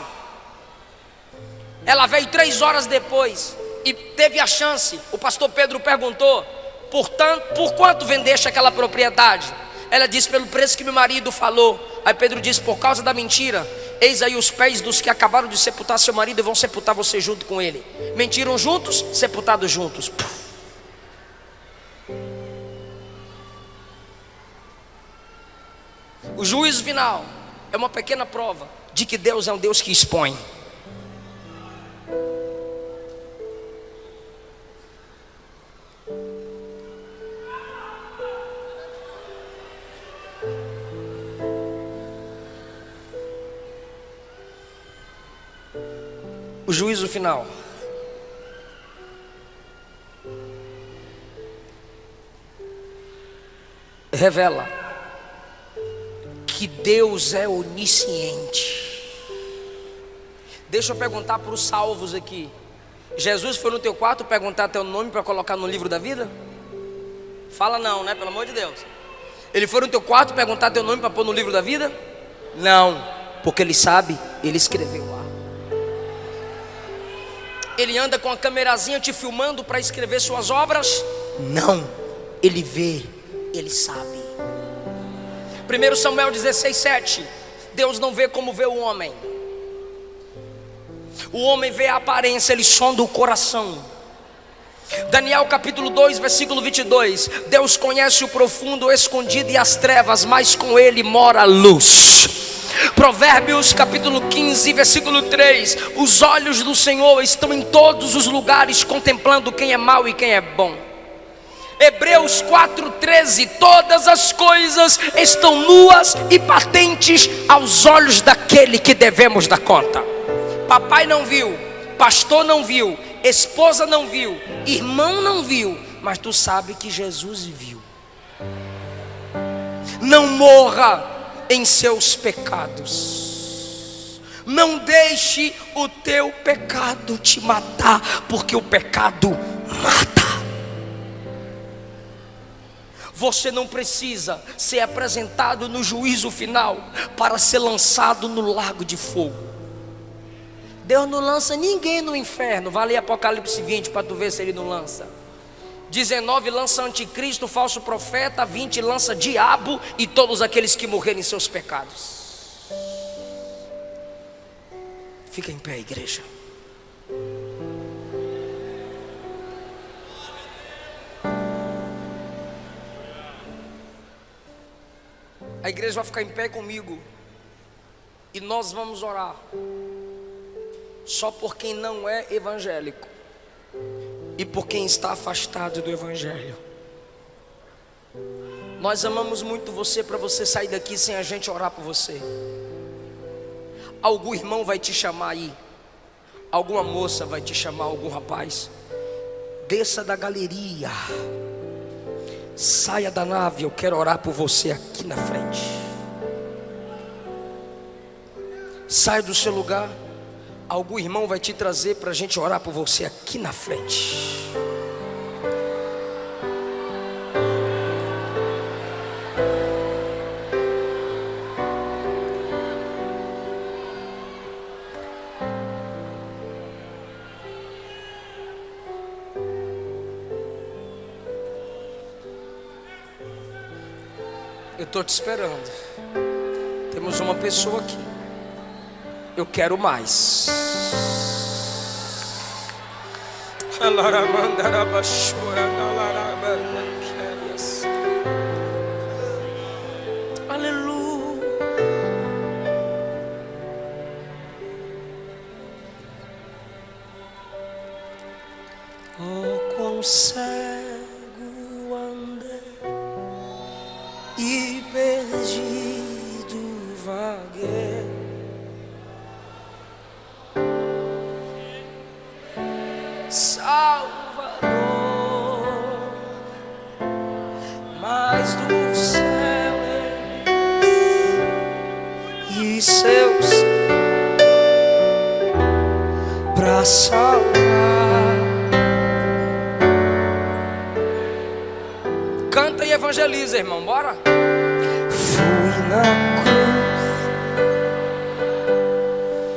Ela veio 3 horas depois e teve a chance. O pastor Pedro perguntou: por quanto vendeste aquela propriedade? Ela disse: pelo preço que meu marido falou. Aí Pedro disse: por causa da mentira, eis aí os pés dos que acabaram de sepultar seu marido e vão sepultar você junto com ele. Mentiram juntos, sepultados juntos. O juízo final é uma pequena prova de que Deus é um Deus que expõe. O juízo final revela que Deus é onisciente. Deixa eu perguntar para os salvos aqui: Jesus foi no teu quarto perguntar teu nome para colocar no livro da vida? Fala não, né? Pelo amor de Deus. Ele foi no teu quarto perguntar teu nome para pôr no livro da vida? Não, porque ele sabe, ele escreveu lá. Ele anda com a câmerazinha te filmando para escrever suas obras? Não, ele vê, ele sabe. 1 Samuel 16:7. Deus não vê como vê o homem. O homem vê a aparência, ele sonda o coração. Daniel capítulo 2, versículo 22. Deus conhece o profundo, o escondido e as trevas, mas com ele mora a luz. Provérbios capítulo 15, versículo 3. Os olhos do Senhor estão em todos os lugares, contemplando quem é mau e quem é bom. Hebreus 4:13. Todas as coisas estão nuas e patentes aos olhos daquele que devemos dar conta. Papai não viu, pastor não viu, esposa não viu, irmão não viu, mas tu sabe que Jesus viu. Não morra em seus pecados. Não deixe o teu pecado te matar, porque o pecado mata. Você não precisa ser apresentado no juízo final para ser lançado no lago de fogo. Deus não lança ninguém no inferno. Vai ler Apocalipse 20 para tu ver se ele não lança. 19 lança anticristo, falso profeta. 20 lança diabo e todos aqueles que morrerem em seus pecados. Fica em pé, igreja. A igreja vai ficar em pé comigo e nós vamos orar só por quem não é evangélico e por quem está afastado do evangelho. Nós amamos muito você para você sair daqui sem a gente orar por você. Algum irmão vai te chamar aí, alguma moça vai te chamar, algum rapaz. Desça da galeria, saia da nave, eu quero orar por você aqui na frente. Saia do seu lugar, algum irmão vai te trazer para a gente orar por você aqui na frente. Eu estou te esperando. Temos uma pessoa aqui. Eu quero mais. Aleluia. Oh, quão cego andei e perdido vaguei, Salvador, mas do céu e seus pra salvar. Canta e evangeliza, irmão, bora. Fui na cruz.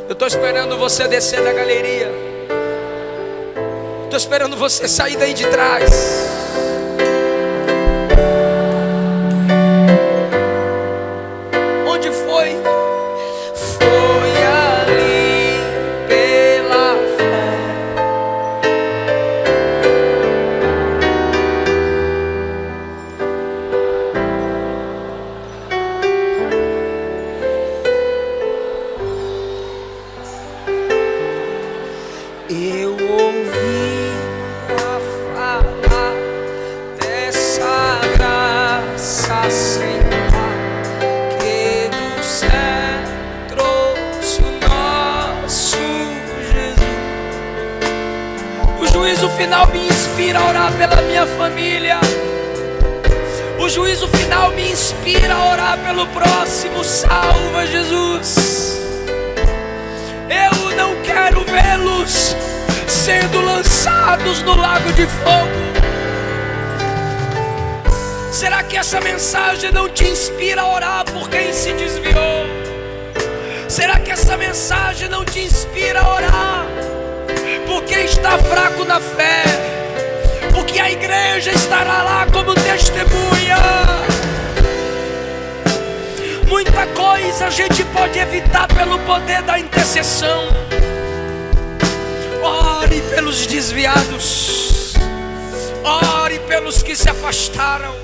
Eu estou esperando você descer da galeria. Estou esperando você sair daí de trás. Onde foi? Foi ali pela fé. Eu ouvi a falar dessa graça sem par, que do céu trouxe o nosso Jesus. O juízo final me inspira a orar pela minha família. O juízo final me inspira a orar pelo próximo. Salva, Jesus. Eu não quero vê-los sendo lançados no lago de fogo. Será que essa mensagem não te inspira a orar por quem se desviou? Será que essa mensagem não te inspira a orar por quem está fraco na fé? Porque a igreja estará lá como testemunha. Muita coisa a gente pode evitar pelo poder da intercessão. Ore pelos desviados. Ore pelos que se afastaram.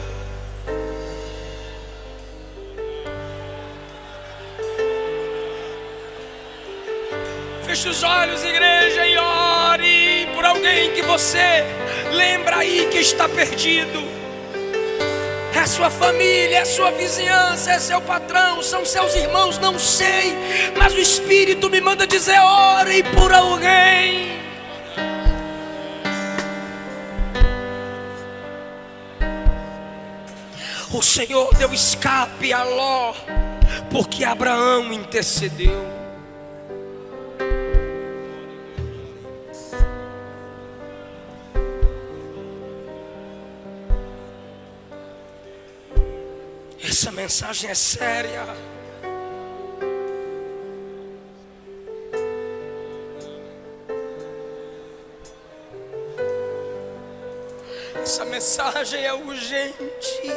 Feche os olhos, igreja, e ore por alguém que você lembra aí que está perdido. É sua família, é sua vizinhança, é seu patrão, são seus irmãos, não sei, mas o Espírito me manda dizer: ore por alguém. O Senhor deu escape a Ló, porque Abraão intercedeu. Essa mensagem é séria. Essa mensagem é urgente.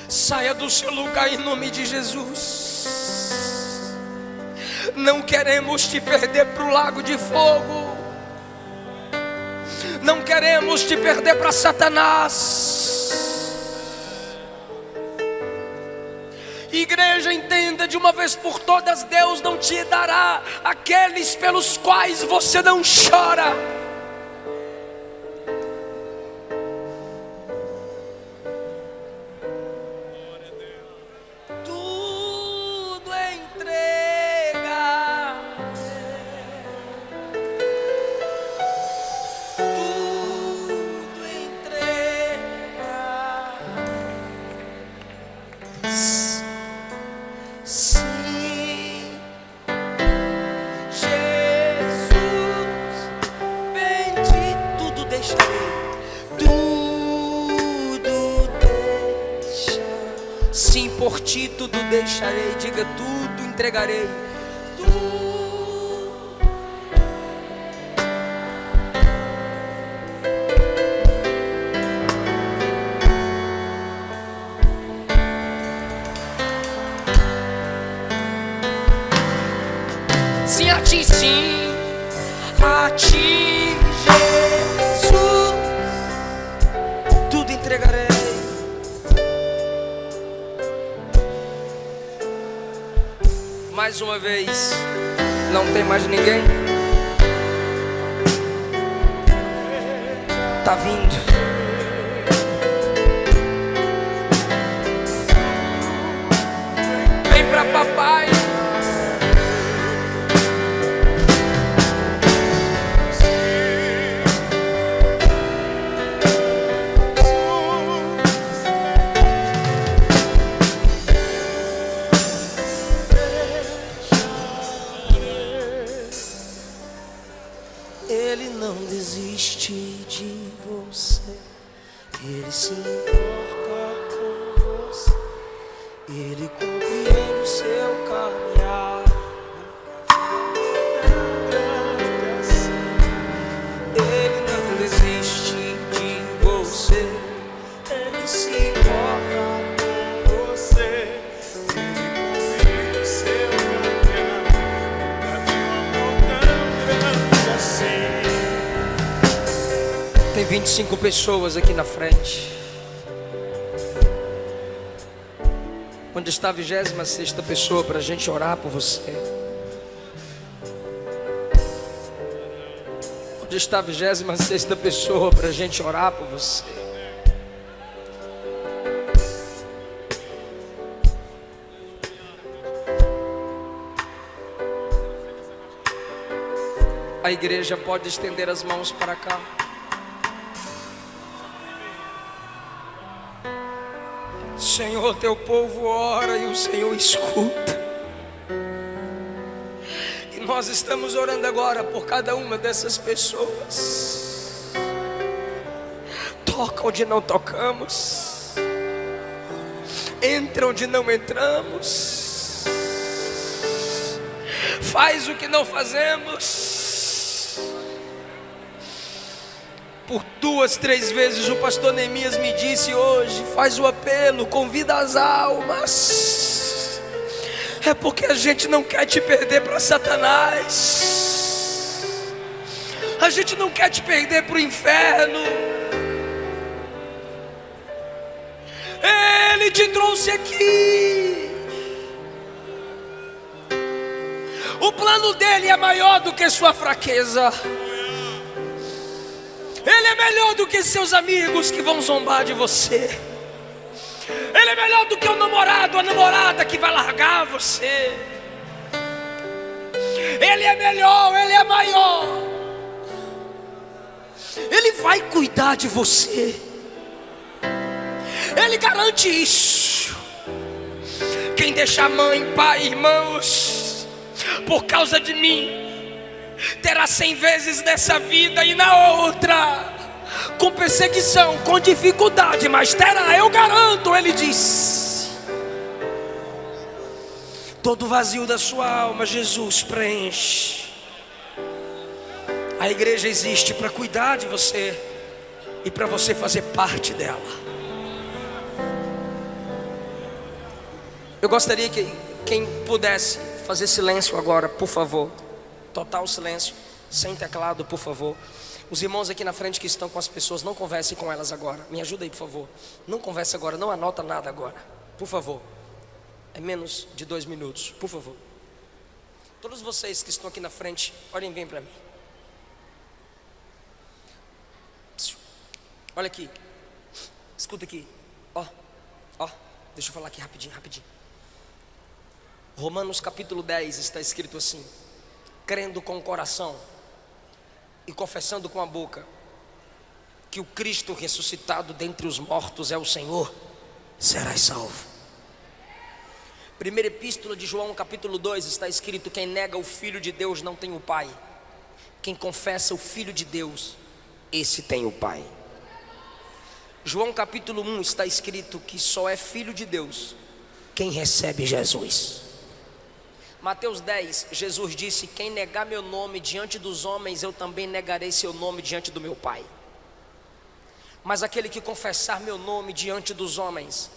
Saia do seu lugar em nome de Jesus. Não queremos te perder para o lago de fogo. Não queremos te perder para Satanás. Igreja, entenda de uma vez por todas: Deus não te dará aqueles pelos quais você não chora. Tudo entrega. Tudo entrega. Sim, Jesus, bendito, tudo deixarei, tudo deixa. Sim, por ti tudo deixarei, diga: tudo entregarei. Sim, a ti, sim, a ti, Jesus, tudo entregarei. Mais uma vez, não tem mais ninguém? Tá vindo. Vem pra papai. Ele não desiste de você, Ele se importa com você, Ele compreende o seu caminhar. Ele não desiste de você, Ele se importa com você, Ele compreende o seu caminhar. Tem 25 pessoas aqui na frente. Onde está a 26ª pessoa para a gente orar por você? Onde está a 26ª pessoa para a gente orar por você? A igreja pode estender as mãos para cá. Senhor, teu povo ora e o Senhor escuta. E nós estamos orando agora por cada uma dessas pessoas. Toca onde não tocamos, entra onde não entramos, faz o que não fazemos. Por 2, 3 vezes o pastor Neemias me disse hoje: faz o apelo, convida as almas. É porque a gente não quer te perder para Satanás. A gente não quer te perder para o inferno. Ele te trouxe aqui. O plano dele é maior do que sua fraqueza. Ele é melhor do que seus amigos que vão zombar de você. Ele é melhor do que o namorado, a namorada que vai largar você. Ele é melhor, Ele é maior. Ele vai cuidar de você. Ele garante isso. Quem deixar mãe, pai, irmãos, por causa de mim, terá 100 vezes nessa vida e na outra, com perseguição, com dificuldade, mas terá, eu garanto. Ele diz: todo vazio da sua alma, Jesus preenche. A igreja existe para cuidar de você e para você fazer parte dela. Eu gostaria que quem pudesse fazer silêncio agora, por favor. Total silêncio, sem teclado, por favor. Os irmãos aqui na frente que estão com as pessoas, não converse com elas agora. Me ajuda aí, por favor. Não converse agora, não anota nada agora, por favor. É menos de 2 minutos, por favor. Todos vocês que estão aqui na frente, olhem bem para mim. Olha aqui, escuta aqui. Ó, deixa eu falar aqui rapidinho. Romanos capítulo 10 está escrito assim: crendo com o coração e confessando com a boca que o Cristo ressuscitado dentre os mortos é o Senhor, serás salvo. Primeira epístola de João capítulo 2 está escrito: quem nega o Filho de Deus não tem o Pai. Quem confessa o Filho de Deus, esse tem o Pai. João capítulo 1 está escrito que só é filho de Deus quem recebe Jesus. Mateus 10, Jesus disse: quem negar meu nome diante dos homens, eu também negarei seu nome diante do meu Pai. Mas aquele que confessar meu nome diante dos homens,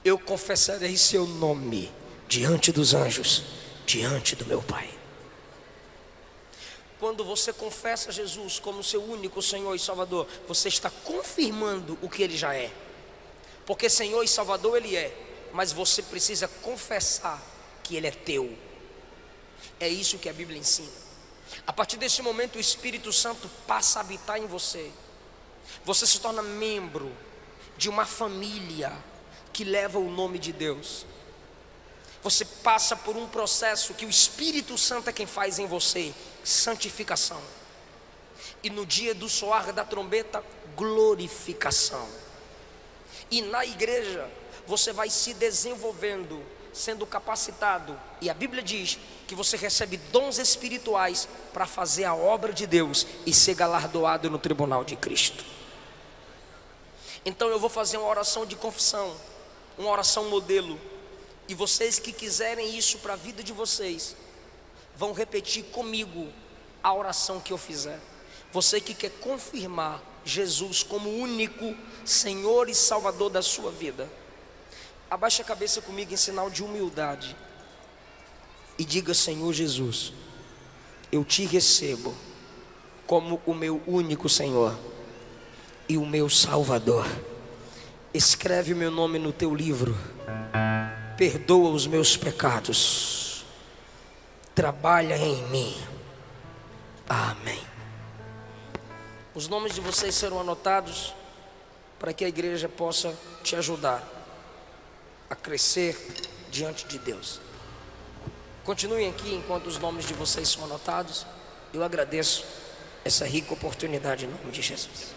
eu confessarei seu nome diante dos anjos, diante do meu Pai. quando você confessa Jesus como seu único Senhor e Salvador, você está confirmando o que Ele já é. Porque Senhor e Salvador Ele é, mas você precisa confessar que Ele é teu. É isso que a Bíblia ensina. A partir desse momento o Espírito Santo passa a habitar em você. Você se torna membro de uma família que leva o nome de Deus. Você passa por um processo que o Espírito Santo é quem faz em você, santificação. E no dia do soar da trombeta, glorificação. E na igreja você vai se desenvolvendo, sendo capacitado. E a Bíblia diz que você recebe dons espirituais para fazer a obra de Deus e ser galardoado no tribunal de Cristo. Então eu vou fazer uma oração de confissão, uma oração modelo. E vocês que quiserem isso para a vida de vocês, vão repetir comigo a oração que eu fizer. Você que quer confirmar Jesus como único Senhor e Salvador da sua vida, abaixe a cabeça comigo em sinal de humildade e diga: Senhor Jesus, eu te recebo como o meu único Senhor e o meu Salvador. Escreve o meu nome no teu livro, perdoa os meus pecados, trabalha em mim. Amém. Os nomes de vocês serão anotados para que a igreja possa te ajudar a crescer diante de Deus. Continuem aqui enquanto os nomes de vocês são anotados. Eu agradeço essa rica oportunidade em nome de Jesus.